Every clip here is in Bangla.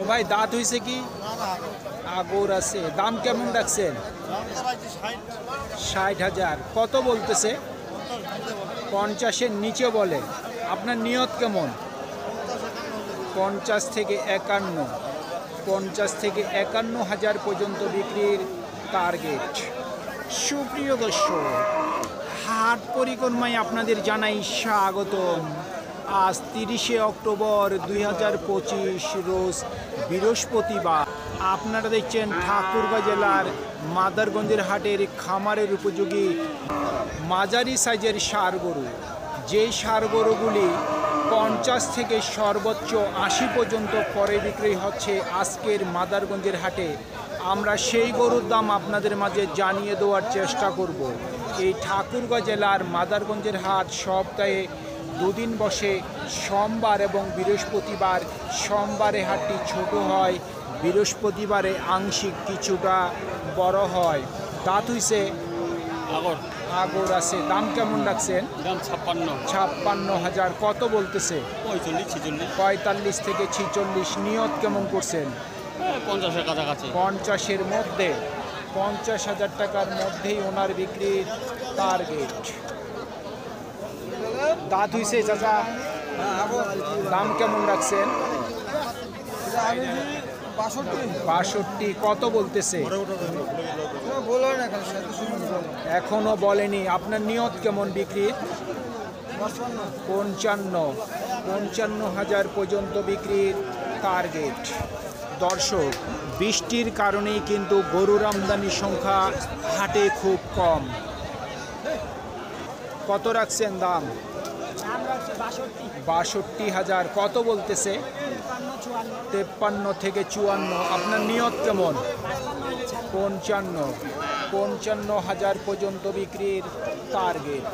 ভাই দাঁত হয়েছে কি? আগর আছে। দাম কেমন রাখছেন? 60,000। কত বলতেছে? 50-এর নিচে বলে। আপনার নিয়ত কেমন? 50 থেকে 51। 50 থেকে 51,000 পর্যন্ত বিক্রির টার্গেট। সুপ্রিয় দর্শক, হাট পরিক্রমায় আপনাদের জানাই স্বাগতম। আজ 30শে অক্টোবর 2025 রোজ বৃহস্পতিবার। আপনারা দেখছেন ঠাকুরগাঁ জেলার মাদারগঞ্জের হাটের খামারের উপযোগী মাঝারি সাইজের ষাঁড় গরু। যেই ষাঁড় গরুগুলি 50 থেকে সর্বোচ্চ 80 পর্যন্ত ক্রয় বিক্রয় হচ্ছে আজকের মাদারগঞ্জের হাটে। আমরা সেই গরুর দাম আপনাদের মাঝে জানিয়ে দেওয়ার চেষ্টা করব। এই ঠাকুরগাঁ জেলার মাদারগঞ্জের হাট সপ্তাহে দুদিন বসে, সোমবার এবং বৃহস্পতিবার। সোমবারে হাটটি ছোট হয়, বৃহস্পতিবারে আংশিক কিছুটা বড় হয়। দাঁত হইছে? আগর আছে। দাম কেমন রাখছেন? দাম 56,000। কত বলতেছে? 45 থেকে 46। নিয়ত কেমন করছেন? 50-এর কাছাকাছি। 50-এর মধ্যে, 50,000 টাকার মধ্যেই ওনার বিক্রির টার্গেট। দাঁত হইছে চাচা? দাম কেমন রাখছেন? 62। কত বলতেছে? এখনো বলেনি। আপনার নিয়ত কেমন বিক্রির? 55,000 পর্যন্ত বিক্রির টার্গেট। দর্শক, বৃষ্টির কারণেই কিন্তু গরুর আমদানির সংখ্যা হাটে খুব কম। কত রাখছেন দাম? 62,000। কত বলতেছে? 53 থেকে 54। আপনার নিয়ত কেমন? 55,000 পর্যন্ত বিক্রির টার্গেট।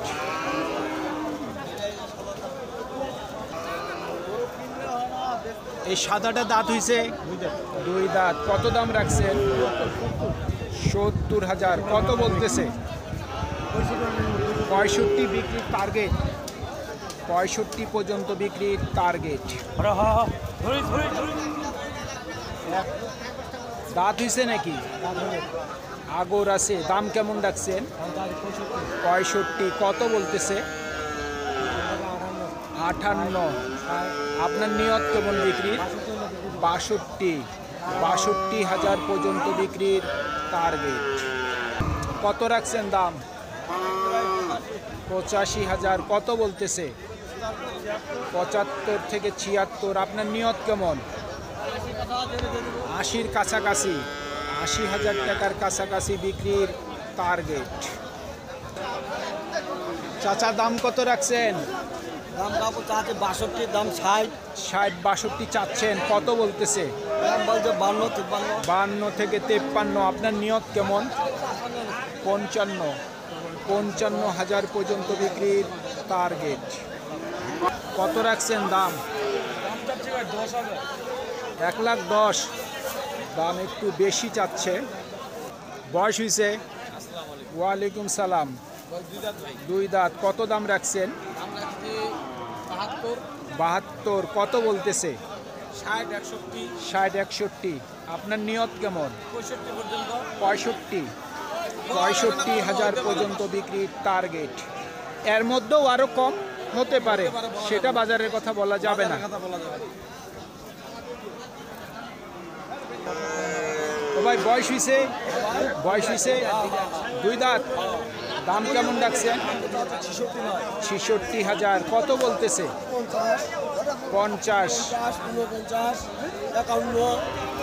এই সাদাটা দাঁত হইছে? 2 দাঁত। কত দাম রাখছেন? 70,000। কত বলতেছে? 65 বিক্রির টার্গেট। 65 পর্যন্ত বিক্রির টার্গেট। দাঁত হইছে নাকি? আগর আছে। দাম কেমন রাখছেন? 65। কত বলতেছে? 58। আপনার নিয়ত কেমন বিক্রির? 62,000 পর্যন্ত বিক্রির টার্গেট। কত রাখছেন দাম? 85,000। কত বলতেছে? 75 থেকে 76। আপনার নিয়ত কেমন? 80-র কাছাকাছি। 80,000 টাকার কাছাকাছি বিক্রির টার্গেট। চাচা দাম কত রাখছেন? দাম বাবু চাচ্ছে 62, দাম 60। 62 চাচ্ছেন। কত বলতেছে? দাম বলছে 52, 52 থেকে 53। আপনার নিয়ত কেমন? 55,000 পর্যন্ত বিক্রির টার্গেট। কত রাখছেন দাম? 1,10,000। দাম একটু বেশি চাচ্ছে। বয়স হয়েছে? ওয়ালাইকুম সালাম। 2 দাঁত। কত দাম রাখছেন? 72। কত বলতেছে? 60-61। আপনার নিয়ত কেমন? 65,000 পর্যন্ত বিক্রির টার্গেট। এর মধ্যেও আরো কম হতে পারে, সেটা বাজারের কথা বলা যাবে না। ও ভাই বয়স হয়েছে? 2 দাঁত। দাম কেমন রাখছেন? 66,000। কত বলতেছে? 50।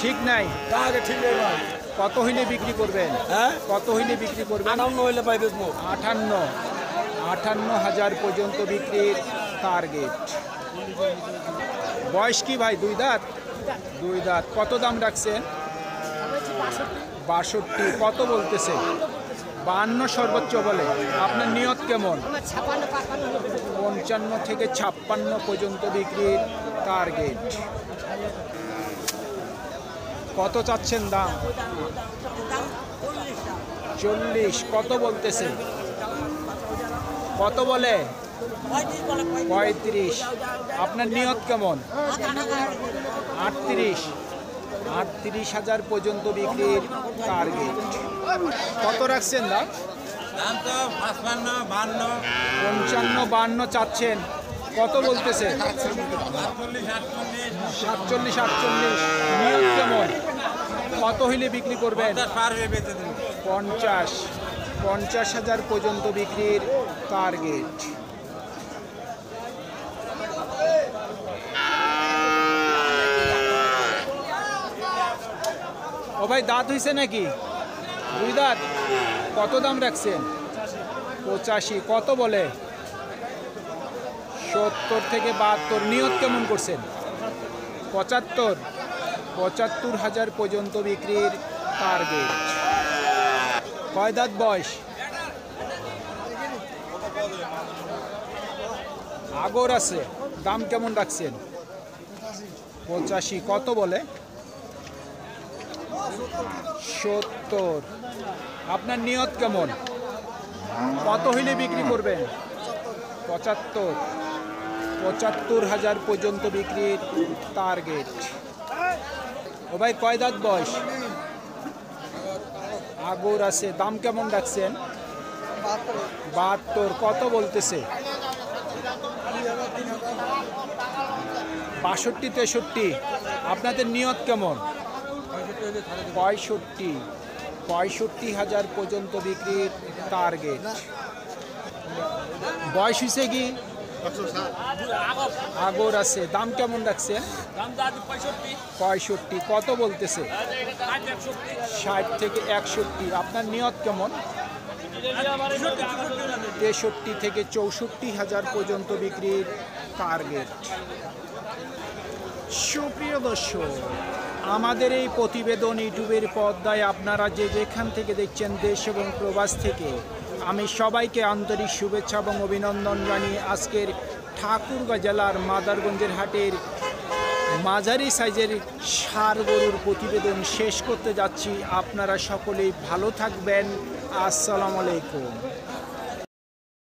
ঠিক নাই? কত হইলে বিক্রি করবেন? কত হইলে বিক্রি করবেন? 58,000 পর্যন্ত বিক্রির টার্গেট। বয়স কি ভাই? 2 দাঁত। 2 দাঁত। কত দাম রাখছেন? 62। কত বলতেছে? 52 সর্বোচ্চ বলে। আপনার নিয়ত কেমন? 55 থেকে 56 পর্যন্ত বিক্রির টার্গেট। কত চাচ্ছেন দাম? 40। কত বলতেছে? কত বলে? 35। আপনার নিয়ত কেমন? 38। 38,000 পর্যন্ত বিক্রির টার্গেট। কত রাখছেন দাম? দাম তো 55, 55, 52 চাচ্ছেন, কত বলতেছে? 47, 47, 48। নিয়ত কেমন? কত হইলে বিক্রি করবেন? 50,000 পর্যন্ত বিক্রির টার্গেট। ও ভাই, দাঁত হইছে নাকি? 2 দাঁত। কত দাম রাখছেন? 85। কত বলে? 70 থেকে 72। নিয়ত কেমন করছেন? 75,000 পর্যন্ত বিক্রির টার্গেট। কয় দাঁত বয়স? আগর আছে। দাম কেমন রাখছেন? 85। কত বলে? 70। আপনার নিয়ত কেমন? কত হইলে বিক্রি করবেন? 75,000 পর্যন্ত বিক্রির টার্গেট। ও ভাই, কয় দাঁত বয়স? আগর আছে। দাম কেমন রাখছেন? 72। কত বলতেছে? 62, 63। আপনাদের নিয়ত কেমন? 65,000 পর্যন্ত বিক্রির টার্গেট। বয়স হয়েছে কি? আগর আছে। দাম কেমন রাখছেন? 65। কত বলতেছে? 60 থেকে 61। আপনার নিয়ত কেমন? 63 থেকে 64,000 পর্যন্ত বিক্রির টার্গেট। সুপ্রিয় দর্শক, আমাদের এই প্রতিবেদন ইউটিউবের পর্দায় আপনারা যে যেখান থেকে দেখছেন, দেশ এবং প্রবাস থেকে, আমি সবাইকে আন্তরিক শুভেচ্ছা এবং অভিনন্দন জানিয়ে আজকের ঠাকুরগাঁ জেলার মাদারগঞ্জের হাটের মাঝারি সাইজের ষাঁড় গরুর প্রতিবেদন শেষ করতে যাচ্ছি। আপনারা সকলেই ভালো থাকবেন। আসসালামু আলাইকুম।